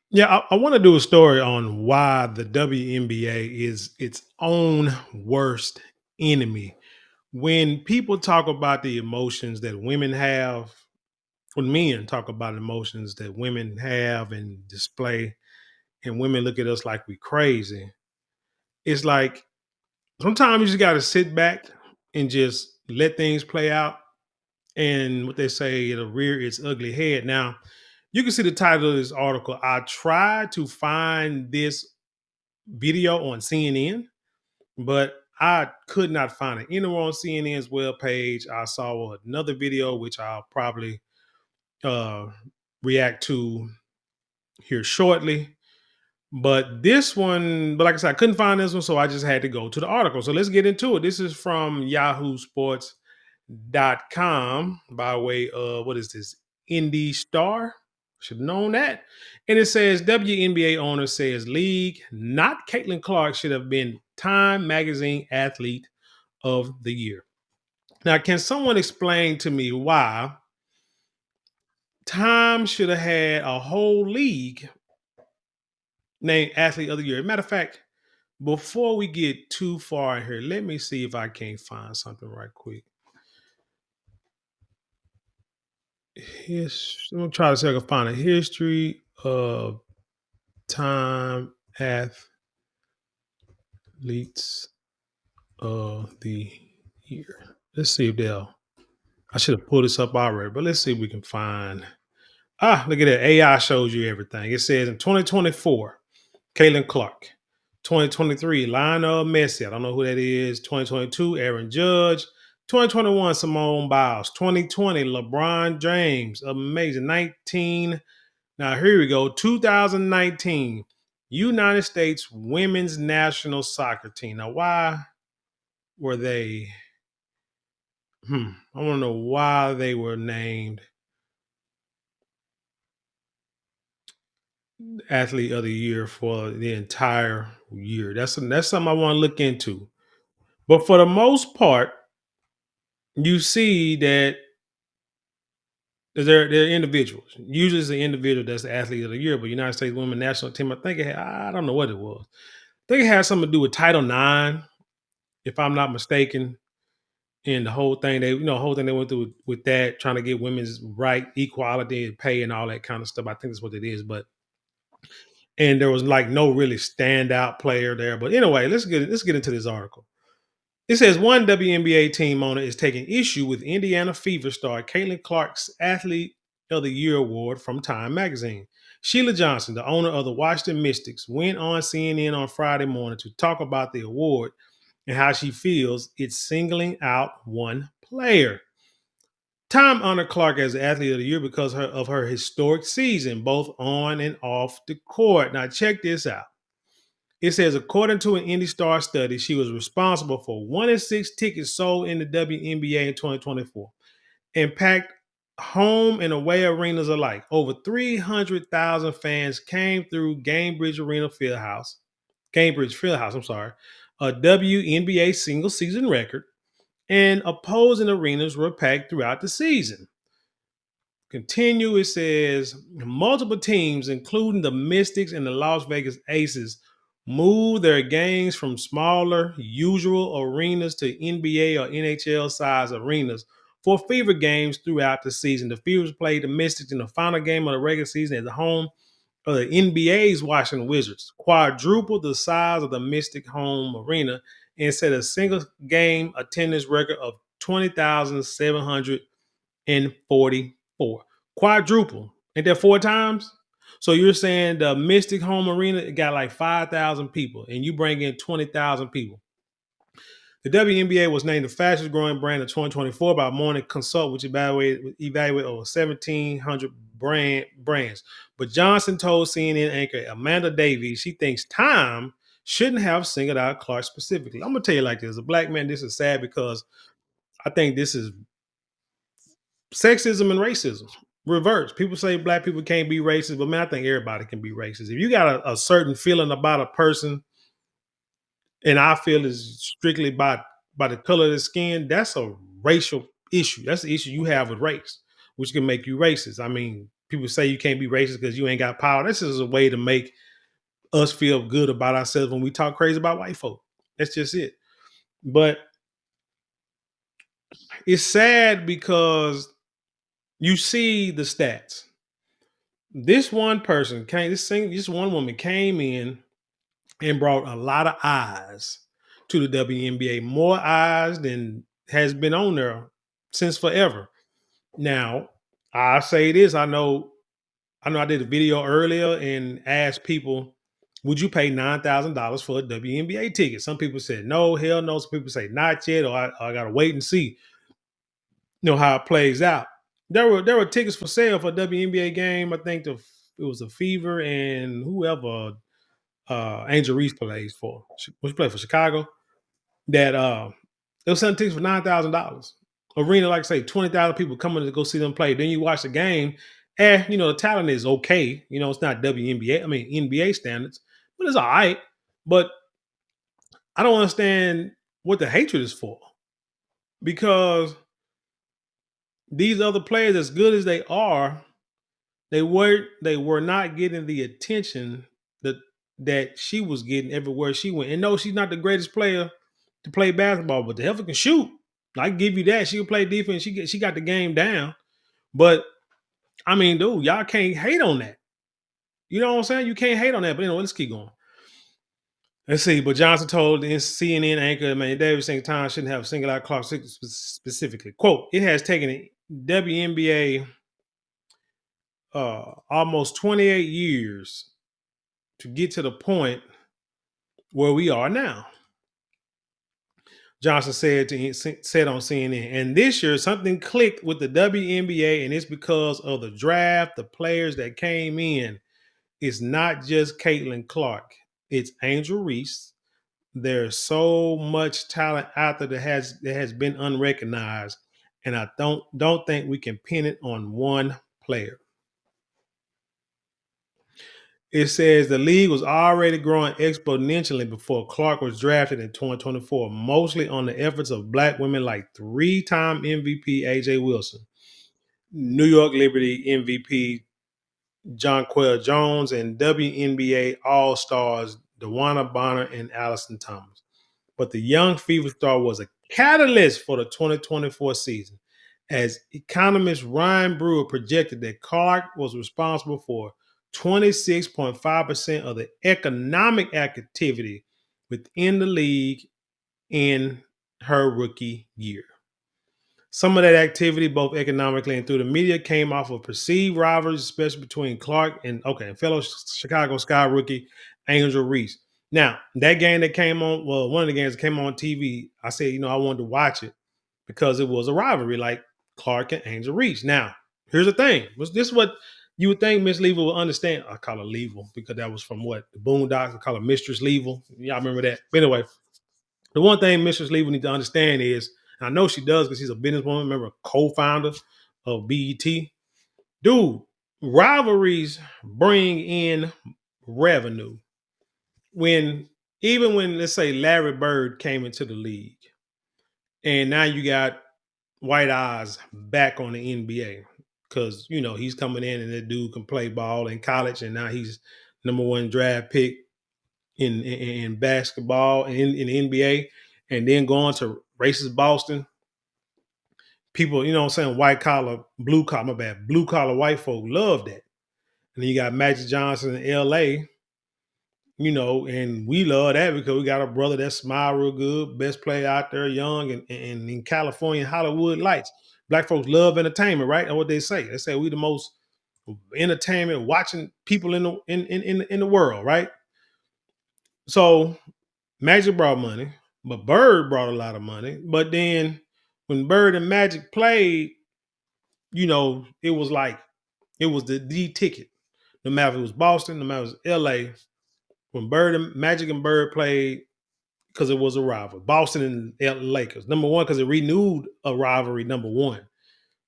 Yeah, I want to do a story on why the WNBA is its own worst enemy. When people talk about the emotions that women have, when men talk about emotions that women have and display, and women look at us like we crazy, it's like sometimes you just got to sit back and just let things play out. And what they say, it'll rear its ugly head. Now, you can see the title of this article. I tried to find this video on CNN, but I could not find it anywhere on CNN's webpage. I saw another video, which I'll probably uh, react to here shortly. But this one, but like I said, I couldn't find this one, so I just had to go to the article. So let's get into it. This is from yahoosports.com by way of what is this? Indie Star. Should have known that. And it says WNBA owner says league, not Caitlin Clark, should have been Time Magazine Athlete of the Year. Now, can someone explain to me why Time should have had a whole league named Athlete of the Year? Matter of fact, before we get too far in here, let me see if I can't find something right quick. I'm gonna try to see if I can find a history of Time Athletes of the Year. Let's see if they'll. I should have pulled this up already, but let's see if we can find. Look at that. AI shows you everything. It says in 2024, Caitlin Clark. 2023, Lionel Messi. I don't know who that is. 2022, Aaron Judge. 2021, Simone Biles. 2020, LeBron James. Amazing. 19. Now, here we go. 2019, United States women's national soccer team. Now, why were they? I want to know why they were named athlete of the year for the entire year. That's something I want to look into. But for the most part, you see that they're individuals. Usually it's an individual that's the athlete of the year, but United States women national team, I think I don't know what it was. I think it had something to do with Title IX, if I'm not mistaken. And the whole thing they went through with that, trying to get women's right, equality and pay and all that kind of stuff. I think that's what it is. And there was like no really standout player there. But anyway, let's get into this article. It says one WNBA team owner is taking issue with Indiana Fever star Caitlin Clark's Athlete of the Year award from Time Magazine. Sheila Johnson, the owner of the Washington Mystics, went on CNN on Friday morning to talk about the award and how she feels it's singling out one player. Time honored Clark as the Athlete of the Year because of her historic season, both on and off the court. Now, check this out. It says, according to an Indy Star study, she was responsible for 1 in 6 tickets sold in the WNBA in 2024 and packed home and away arenas alike. Over 300,000 fans came through Gainbridge Fieldhouse, I'm sorry, a WNBA single season record, and opposing arenas were packed throughout the season. Continue, it says multiple teams, including the Mystics and the Las Vegas Aces, moved their games from smaller, usual arenas to NBA or NHL size arenas for Fever games throughout the season. The Fevers played the Mystics in the final game of the regular season at the home of the NBA's Washington Wizards, quadrupled the size of the Mystic home arena, and set a single game attendance record of 20,744. Quadruple. Ain't that 4 times? So you're saying the Mystic Home Arena got like 5,000 people, and you bring in 20,000 people. The WNBA was named the fastest growing brand of 2024 by Morning Consult, which evaluated over 1,700 brands. But Johnson told CNN anchor Amanda Davies she thinks Time shouldn't have singled out Clark specifically. I'm gonna tell you like this: as a black man, this is sad because I think this is sexism and racism reverse. People say black people can't be racist, but man, I think everybody can be racist. If you got a certain feeling about a person, and I feel is strictly by the color of the skin, that's a racial issue. That's the issue you have with race, which can make you racist. I mean, people say you can't be racist because you ain't got power. This is a way to make us feel good about ourselves when we talk crazy about white folk. That's just it. But it's sad because you see the stats. This one person came, this one woman came in and brought a lot of eyes to the WNBA, more eyes than has been on there since forever. Now, I say this, I did a video earlier and asked people, would you pay $9,000 for a WNBA ticket? Some people said no, hell no. Some people say not yet, or I gotta wait and see, how it plays out. There were tickets for sale for a WNBA game. I think it was a Fever and whoever Angel Reese plays for. She played for Chicago. That it was selling tickets for $9,000. Arena, like I say, 20,000 people coming to go see them play. Then you watch the game, the talent is okay. It's not WNBA, I mean NBA standards, but it's all right. But I don't understand what the hatred is for, because these other players, as good as they are, they were not getting the attention that she was getting everywhere she went. And no, she's not the greatest player to play basketball, but the heifer can shoot. I can give you that. She can play defense. She got the game down. But I mean, dude, y'all can't hate on that. You know what I'm saying? You can't hate on that. But let's keep going. Let's see. But Johnson told the CNN anchor, man, David saying time shouldn't have singled out Clark specifically. Quote, it has taken a WNBA almost 28 years to get to the point where we are now. Johnson said on CNN, and this year something clicked with the WNBA, and it's because of the draft, the players that came in. It's not just Caitlin Clark; it's Angel Reese. There's so much talent out there that has been unrecognized, and I don't think we can pin it on one player. It says the league was already growing exponentially before Clark was drafted in 2024, mostly on the efforts of Black women like three-time MVP AJ Wilson, New York Liberty MVP Jonquel Jones, and WNBA All-Stars DeWanna Bonner and Allison Thomas. But the young Fever star was a catalyst for the 2024 season, as economist Ryan Brewer projected that Clark was responsible for 26.5% of the economic activity within the league in her rookie year. Some of that activity, both economically and through the media, came off of perceived rivalries, especially between Clark and fellow Chicago Sky rookie Angel Reese. Now, that game that came on, well, one of the games that came on TV, I said, I wanted to watch it because it was a rivalry like Clark and Angel Reese. Now, here's the thing. This is what you would think Miss Level will understand. I call her Level because that was from what? The Boondocks. I call her Mistress Level. Y'all remember that? But anyway, the one thing Mistress Level need to understand is, and I know she does because she's a businesswoman, remember, co-founder of BET. Dude, rivalries bring in revenue. Even when, let's say, Larry Bird came into the league, and now you got white eyes back on the NBA because he's coming in and that dude can play ball in college, and now he's number one draft pick in basketball in the NBA, and then going to racist Boston. People, what I'm saying, white collar, blue collar, my bad, blue collar white folk love that. And then you got Magic Johnson in LA, and we love that because we got a brother that smile real good, best player out there, young, and in California, Hollywood lights. Black folks love entertainment, right? And what they say we the most entertainment watching people in the world, right? So Magic brought money, but Bird brought a lot of money. But then when Bird and Magic played, it was like it was the ticket. No matter if it was Boston, no matter if it was LA, when Magic and Bird played, because it was a rival. Boston and Lakers. Number one, because it renewed a rivalry, number one.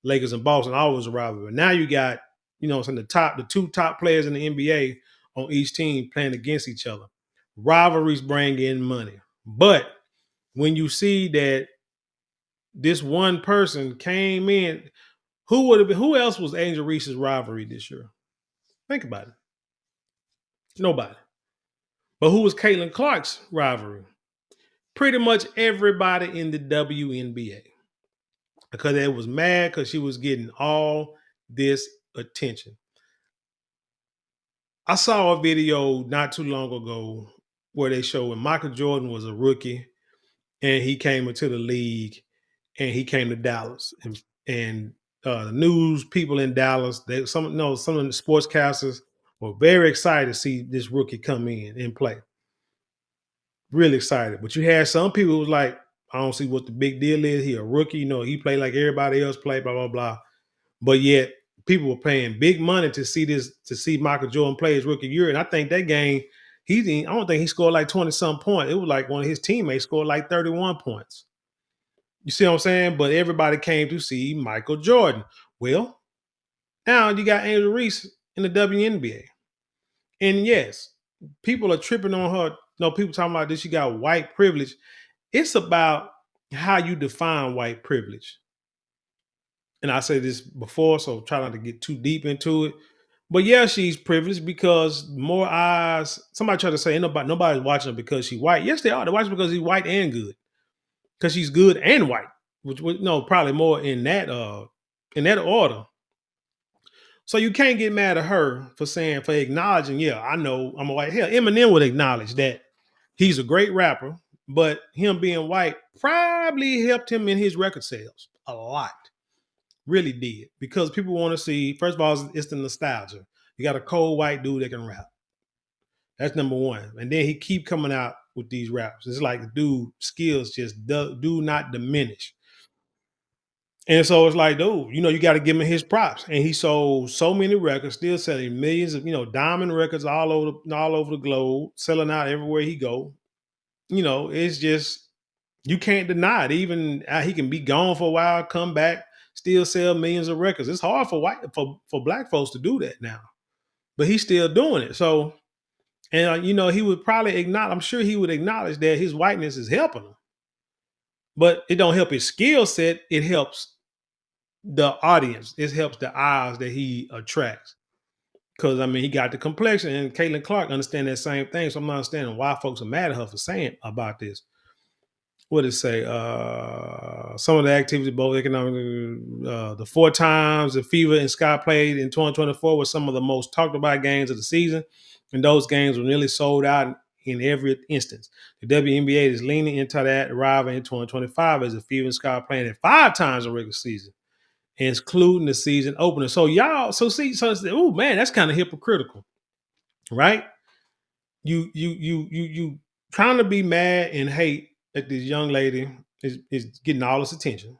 Lakers and Boston always a rivalry. But now you got, the two top players in the NBA on each team playing against each other. Rivalries bring in money. But when you see that this one person came in Who would have been? Who else was Angel Reese's rivalry this year? Think about it. Nobody. But who was Caitlin Clark's rivalry? Pretty much everybody in the WNBA because they was mad because she was getting all this attention. I saw a video not too long ago where they showed when Michael Jordan was a rookie and he came into the league and he came to Dallas and the news people in Dallas, some of the sportscasters were very excited to see this rookie come in and play. Really excited. But you had some people who was like, I don't see what the big deal is. He a rookie, he played like everybody else played, blah, blah, blah. But yet people were paying big money to see Michael Jordan play his rookie year. And I think that game, I don't think he scored like 20 some points. It was like one of his teammates scored like 31 points. You see what I'm saying? But everybody came to see Michael Jordan. Well, now you got Angel Reese in the WNBA. And yes, people are tripping on her. No, people talking about this. She got white privilege. It's about how you define white privilege. And I said this before, so try not to get too deep into it. But yeah, she's privileged because more eyes. Somebody tried to say nobody's watching her because she's white. Yes, they are. They're watching because she's white and good. Because she's good and white, which no, probably more in that order. So you can't get mad at her for acknowledging, yeah, I know I'm a white. Hell, Eminem would acknowledge that he's a great rapper, but him being white probably helped him in his record sales a lot. Really did. Because people want to see, first of all, it's the nostalgia. You got a cold white dude that can rap. That's number one. And then he keep coming out with these raps. It's like the dude skills just do not diminish. And so it's like, dude, you got to give him his props. And he sold so many records, still selling millions of, diamond records all over the globe, selling out everywhere he go. It's just you can't deny it. Even he can be gone for a while, come back, still sell millions of records. It's hard for black folks to do that now, but he's still doing it. So, and he would probably acknowledge. I'm sure he would acknowledge that his whiteness is helping him, but it don't help his skill set. It helps the audience. It helps the eyes that he attracts. Because he got the complexion, and Caitlin Clark understand that same thing. So I'm not understanding why folks are mad at her for saying about this. What did it say? Some of the activities, both economic, the 4 times the Fever and Sky played in 2024 were some of the most talked about games of the season, and those games were nearly sold out in every instance. The WNBA is leaning into that arrival in 2025 as the Fever and Sky playing it 5 times in regular season, including the season opener. So oh man, that's kind of hypocritical, right? You trying to be mad and hate that this young lady is getting all this attention,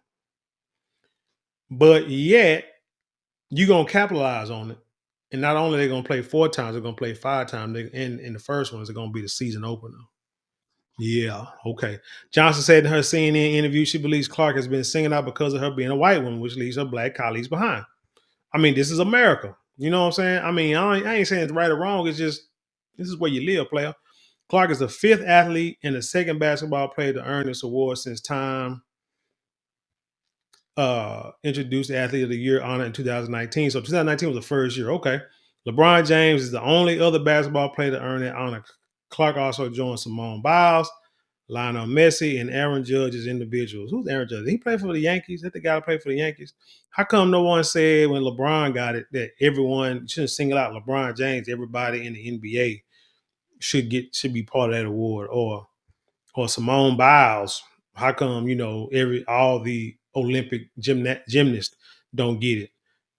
but yet you're gonna capitalize on it. And not only they're gonna play 4 times, they're gonna play 5 times. In the first one is gonna be the season opener. Yeah, okay. Johnson said in her CNN interview, she believes Clark has been singing out because of her being a white woman, which leaves her black colleagues behind. This is America. You know what I'm saying? I ain't saying it's right or wrong. It's just this is where you live, player. Clark is the 5th athlete and the 2nd basketball player to earn this award since Time introduced the Athlete of the Year honor in 2019. So 2019 was the first year. Okay. LeBron James is the only other basketball player to earn that honor. Clark also joined Simone Biles, Lionel Messi, and Aaron Judge as individuals. Who's Aaron Judge? Did he play for the Yankees? Is that the guy that played for the Yankees? How come no one said when LeBron got it that everyone shouldn't single out LeBron James? Everybody in the NBA should be part of that award, or Simone Biles. How come all the Olympic gymnasts don't get it?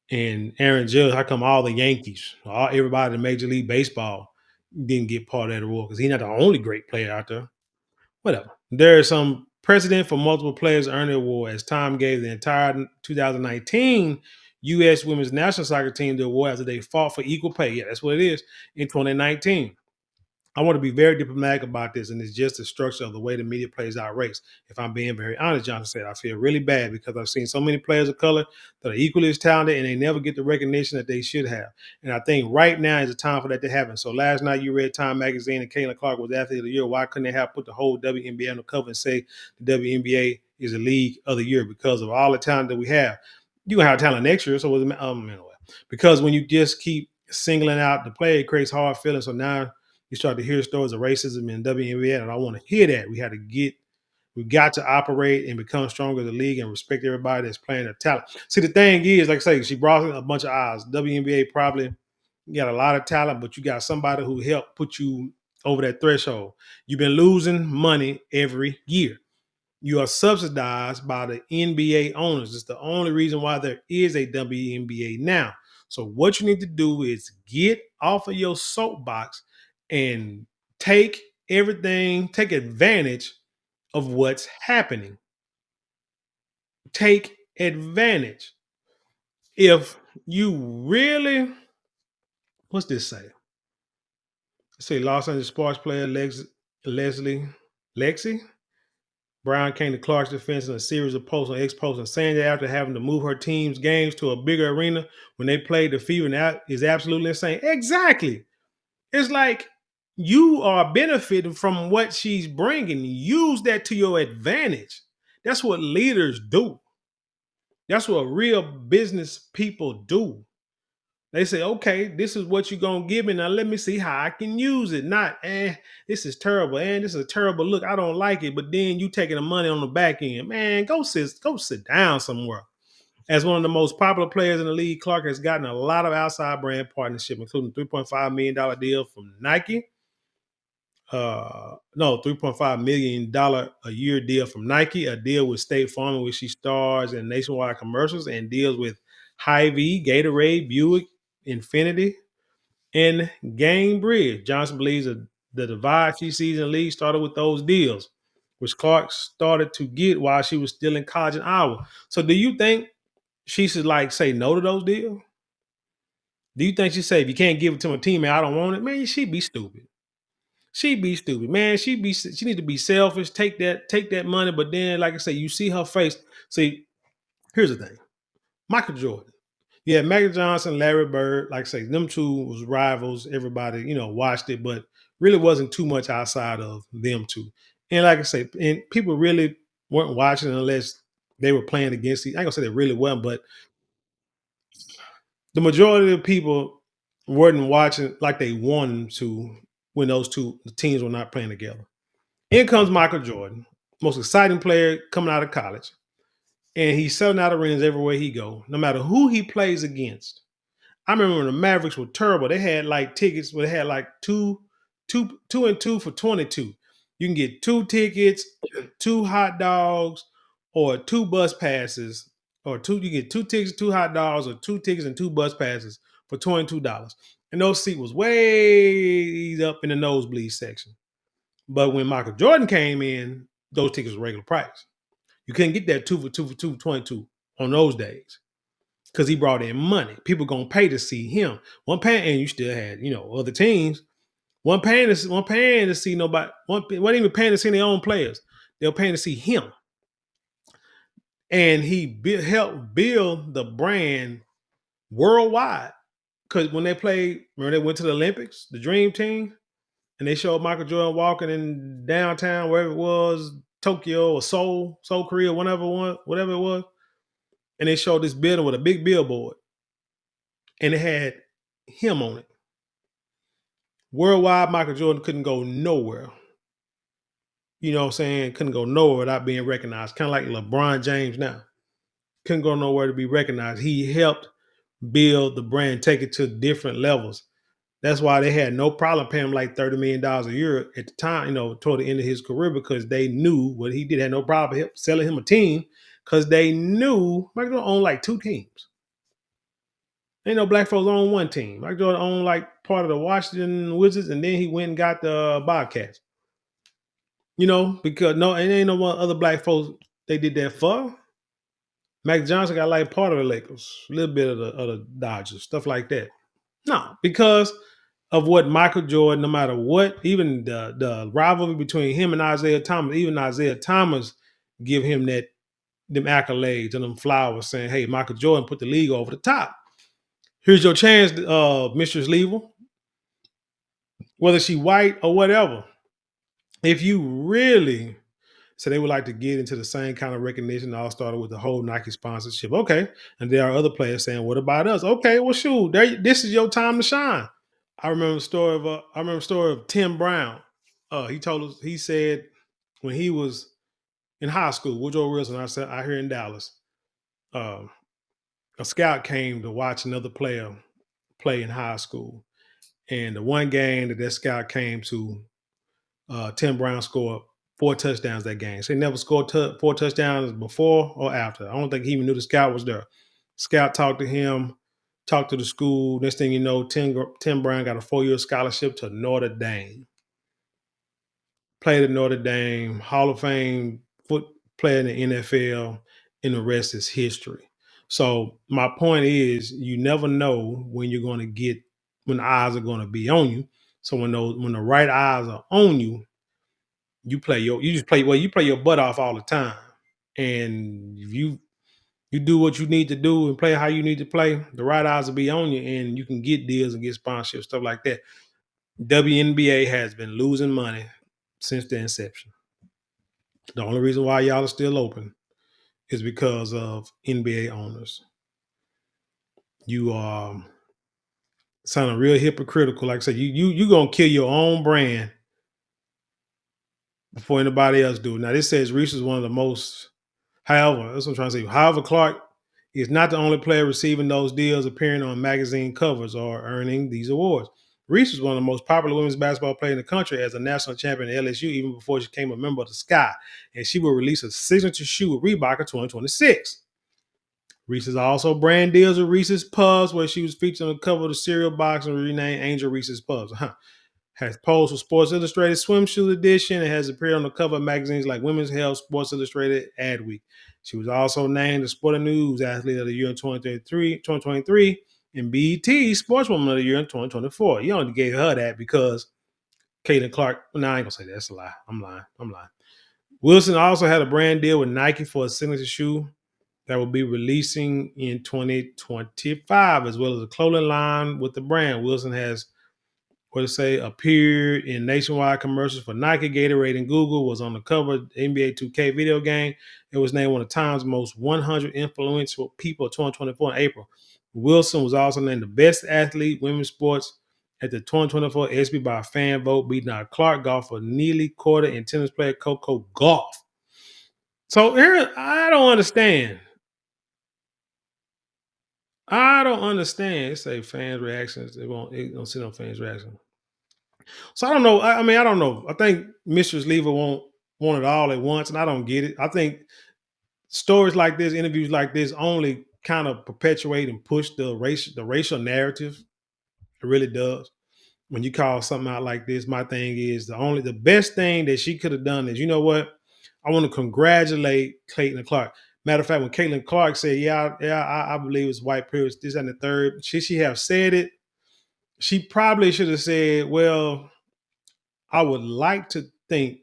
And Aaron Judge, how come all the Yankees, everybody in Major League Baseball didn't get part of that award? Because he's not the only great player out there. Whatever. There is some precedent for multiple players earning the award, as Time gave the entire 2019 U.S. women's national soccer team the award after they fought for equal pay. Yeah, that's what it is in 2019. I want to be very diplomatic about this, and it's just the structure of the way the media plays our race. If I'm being very honest, Johnson said, I feel really bad because I've seen so many players of color that are equally as talented and they never get the recognition that they should have. And I think right now is the time for that to happen. So last night you read Time Magazine and Caitlin Clark was Athlete of the Year. Why couldn't they have put the whole WNBA on the cover and say the WNBA is the League of the Year because of all the talent that we have? You gonna have talent next year. So anyway, because when you just keep singling out the play, it creates hard feelings. So now you start to hear stories of racism in WNBA, and I want to hear that. We got to operate and become stronger as a league and respect everybody that's playing their talent. See, the thing is, like I say, she brought in a bunch of eyes. WNBA probably got a lot of talent, but you got somebody who helped put you over that threshold. You've been losing money every year. You are subsidized by the NBA owners. It's the only reason why there is a WNBA now. So what you need to do is get off of your soapbox and take take advantage of what's happening. Take advantage. If you really, what's this say? Say Los Angeles sports player Leslie Lexi Brown came to Clark's defense in a series of posts on X posts and saying that after having to move her team's games to a bigger arena when they played the Fever, and that is absolutely insane. Exactly. It's like you are benefiting from what she's bringing. Use that to your advantage. That's what leaders do. That's what real business people do. They say, okay, this is what you're going to give me. Now let me see how I can use it. Not, this is terrible. This is a terrible look. I don't like it. But then you taking the money on the back end. Man, go sit down somewhere. As one of the most popular players in the league, Clark has gotten a lot of outside brand partnership, including $3.5 million deal from Nike. No, $3.5 million a year deal from Nike, a deal with State Farm, in which she stars in nationwide commercials, and deals with Hy-Vee, Gatorade, Buick, Infinity, and Gainbridge. Johnson believes that the divide she sees in the league started with those deals, which Clark started to get while she was still in college in Iowa. So do you think she should like say no to those deals? Do you think she say if you can't give it to my teammate, I don't want it? Man, she'd be stupid. She'd be stupid, man. She need to be selfish. Take that money. But then, like I say, you see her face. See, here's the thing: Michael Jordan. Yeah, Magic Johnson, Larry Bird. Like I say, them two was rivals. Everybody, watched it, but really wasn't too much outside of them two. And like I say, and people really weren't watching unless they were playing against. I ain't gonna say they really weren't, but the majority of people weren't watching like they wanted to when those two teams were not playing together. In comes Michael Jordan, most exciting player coming out of college, and he's selling out arenas everywhere he go, no matter who he plays against. I remember when the Mavericks were terrible. They had like tickets where they had like two and two for 22. You can get two tickets, two hot dogs, or two bus passes, or you get two tickets, two hot dogs, or two tickets and two bus passes for $22. And those seats was way up in the nosebleed section. But when Michael Jordan came in, those tickets were regular price. You couldn't get that two for 22 on those days because he brought in money. People gonna pay to see him. One paying, and you still had other teams. One paying to see nobody. One wasn't even paying to see their own players. They were paying to see him, and he helped build the brand worldwide. Because when they played, remember they went to the Olympics, the Dream Team, and they showed Michael Jordan walking in downtown, wherever it was, Tokyo or Seoul, Korea, whatever it was, and they showed this building with a big billboard, and it had him on it. Worldwide, Michael Jordan couldn't go nowhere. You know what I'm saying? Couldn't go nowhere without being recognized. Kind of like LeBron James now. Couldn't go nowhere to be recognized. He helped build the brand, take it to different levels. That's why they had no problem paying him like $30 million a year at the time, toward the end of his career, because they knew what he did. Had no problem selling him a team because they knew Michael Jordan owned like two teams. Ain't no black folks own one team. Michael Jordan owned like part of the Washington Wizards, and then he went and got the Bobcats. Because it ain't no one other black folks they did that for. Mac Johnson got like part of the Lakers, a little bit of the Dodgers, stuff like that. No, because of what Michael Jordan, no matter what, even the rivalry between him and Isaiah Thomas, even Isaiah Thomas give him them accolades and them flowers saying, hey, Michael Jordan put the league over the top. Here's your chance, Mistress Lever, whether she white or whatever. If you really So they would like to get into the same kind of recognition. It all started with the whole Nike sponsorship. Okay. And there are other players saying, what about us? Okay, well, shoot, this is your time to shine. I remember the story of Tim Brown. He told us, he said when he was in high school, Woodrow Wilson, I said, out here in Dallas, uh, a scout came to watch another player play in high school. And the one game that scout came to, Tim Brown scored 4 touchdowns that game. So he never scored 4 touchdowns before or after. I don't think he even knew the scout was there. Scout talked to him, talked to the school. Next thing you know, Tim Brown got a 4-year scholarship to Notre Dame. Played at Notre Dame, Hall of Fame foot player in the NFL, and the rest is history. So my point is, you never know when you're going to get when the eyes are going to be on you. So when the right eyes are on you, you play your butt off all the time. And if you do what you need to do and play how you need to play, the right eyes will be on you and you can get deals and get sponsorships, stuff like that. WNBA has been losing money since the inception. The only reason why y'all are still open is because of NBA owners. You sounding real hypocritical. Like I said, you gonna kill your own brand before anybody else do. Now this says Reese is one of the most. However, that's what I'm trying to say. However, Clark is not the only player receiving those deals, appearing on magazine covers, or earning these awards. Reese was one of the most popular women's basketball players in the country as a national champion at LSU, even before she became a member of the Sky. And she will release a signature shoe with Reebok in 2026. Reese's also brand deals with Reese's Puffs, where she was featured on the cover of the cereal box and renamed Angel Reese's Puffs. Has posed for Sports Illustrated Swimsuit Edition and has appeared on the cover of magazines like Women's Health, Sports Illustrated, Adweek. She was also named the Sporting News Athlete of the Year in 2023 and BET Sportswoman of the Year in 2024. You only gave her that because Caitlin Clark. No, I ain't gonna say that. That's a lie. I'm lying. Wilson also had a brand deal with Nike for a signature shoe that will be releasing in 2025, as well as a clothing line with the brand. Wilson has appeared in nationwide commercials for Nike, Gatorade, and Google, was on the cover of the NBA 2K video game. It was named one of Time's most 100 influential people of 2024 in April. Wilson was also named the best athlete women's sports at the 2024 ESPY by a fan vote, beating out Clark golfer Neely Corder and tennis player Coco Gauff. So here, I don't understand. It say fans' reactions. It don't sit on fans' reactions. So I don't know. I don't know. I think Mistress Lever want it all at once, and I don't get it. I think stories like this, interviews like this, only kind of perpetuate and push the racial narrative. It really does. When you call something out like this, my thing is the best thing that she could have done is, you know what? I want to congratulate Caitlin Clark. Matter of fact, when Caitlin Clark said, I believe it's white privilege, this and the third, should she have said it? She probably should have said, well, I would like to think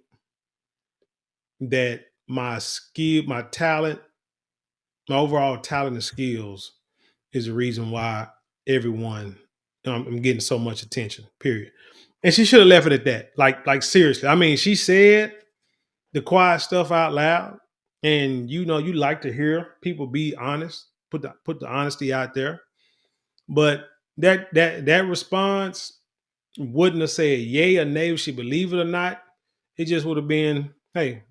that my skill, my talent, my overall talent and skills is the reason why everyone, I'm getting so much attention, period. And she should have left it at that. Like seriously. I mean, she said the quiet stuff out loud. And you know, you like to hear people be honest, put the honesty out there. But that response wouldn't have said yay or nay if she believe it or not. It just would have been, hey,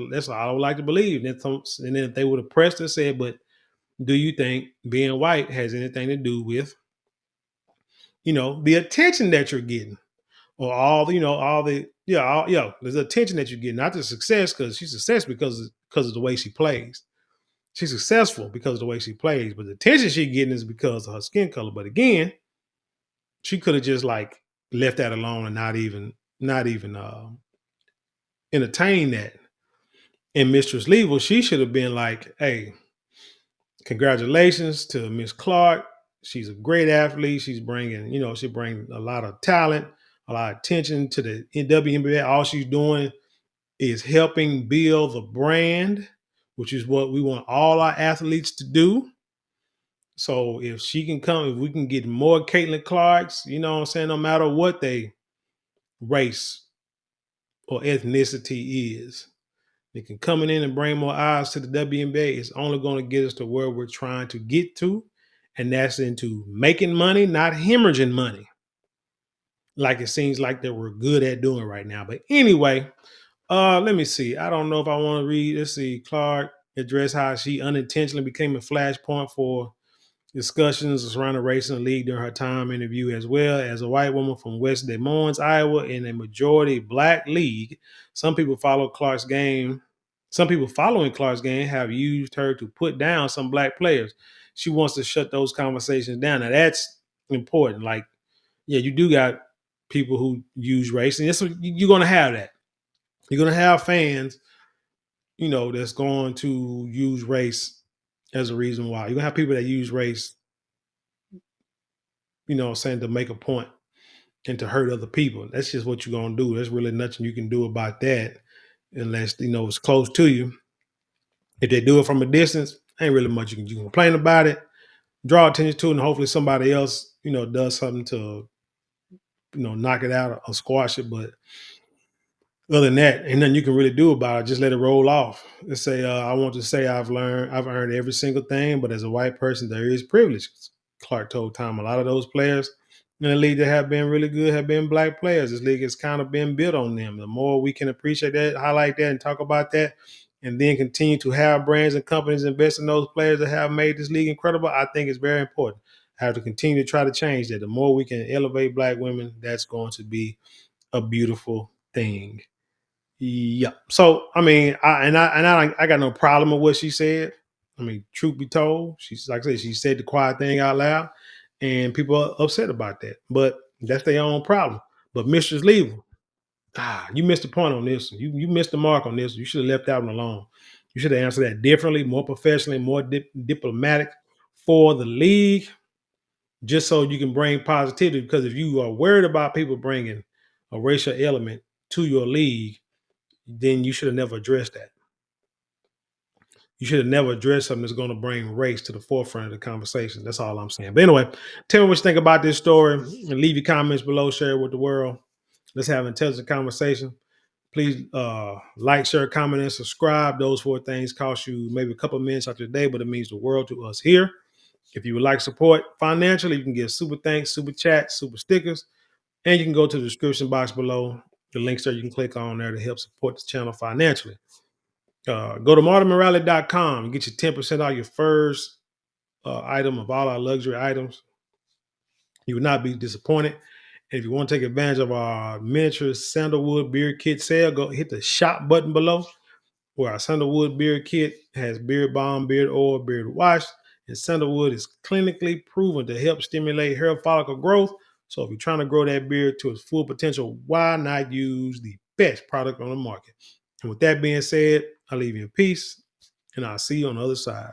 that's all I would like to believe. And then if they would have pressed and said, but do you think being white has anything to do with, the attention that you're getting? Or there's attention that you're getting, not the success, because she's success because of the way she plays. She's successful because of the way she plays, but the attention she's getting is because of her skin color. But again, she could have just like left that alone and not even entertain that. And Mistress Level, she should have been like, hey, congratulations to Miss Clark. She's a great athlete. She brings a lot of talent, a lot of attention to the WNBA. All she's doing is helping build the brand, which is what we want all our athletes to do. So if we can get more Caitlin Clarks, you know what I'm saying, no matter what they race or ethnicity is, It can come in and bring more eyes to the WNBA. It's only going to get us to where we're trying to get to, and that's into making money, not hemorrhaging money, like it seems like that we're good at doing right now. But anyway, let me see. I don't know if I want to read. Let's see. Clark addressed how she unintentionally became a flashpoint for discussions surrounding race in the league during her time interview, as well as a white woman from West Des Moines, Iowa, in a majority black league. Some people follow Clark's game. Some people following Clark's game have used her to put down some black players. She wants to shut those conversations down. Now that's important. Like, yeah, you do got people who use race, and you're going to have that. You're going to have fans, that's going to use race as a reason why. You're going to have people that use race, saying to make a point and to hurt other people. That's just what you're gonna do. There's really nothing you can do about that unless it's close to you. If they do it from a distance, ain't really much you can complain about it, draw attention to it, and hopefully somebody else, does something to, knock it out or squash it. But other than that, ain't nothing you can really do about it. Just let it roll off. Let's say, I want to say I've earned every single thing, but as a white person, there is privilege. Clark told Tom a lot of those players in the league that have been really good have been black players. This league has kind of been built on them. The more we can appreciate that, highlight that, and talk about that, and then continue to have brands and companies invest in those players that have made this league incredible, I think it's very important. I have to continue to try to change that. The more we can elevate black women, that's going to be a beautiful thing. Yeah. So I mean, I got no problem with what she said. I mean, truth be told, she's like I said, she said the quiet thing out loud, and people are upset about that. But that's their own problem. But Mistress Lever, you missed the point on this. You missed the mark on this. You should have left that one alone. You should have answered that differently, more professionally, more diplomatic for the league, just so you can bring positivity. Because if you are worried about people bringing a racial element to your league, then you should have never addressed that. You should have never addressed something that's going to bring race to the forefront of the conversation. That's all I'm saying. But anyway, tell me what you think about this story and leave your comments below, share it with the world. Let's have an intelligent conversation. Please like, share, comment, and subscribe. Those four things cost you maybe a couple of minutes out your day, but it means the world to us here. If you would like support financially, you can get super thanks, super chat, super stickers, and you can go to the description box below. The links there you can click on there to help support the channel financially. Go to martinmorale.com and get you 10% off your first item of all our luxury items. You will not be disappointed. And if you want to take advantage of our miniature sandalwood beard kit sale, go hit the shop button below, where our sandalwood beard kit has beard balm, beard oil, beard wash, and sandalwood is clinically proven to help stimulate hair follicle growth. So if you're trying to grow that beard to its full potential, why not use the best product on the market? And with that being said, I leave you in peace, and I'll see you on the other side.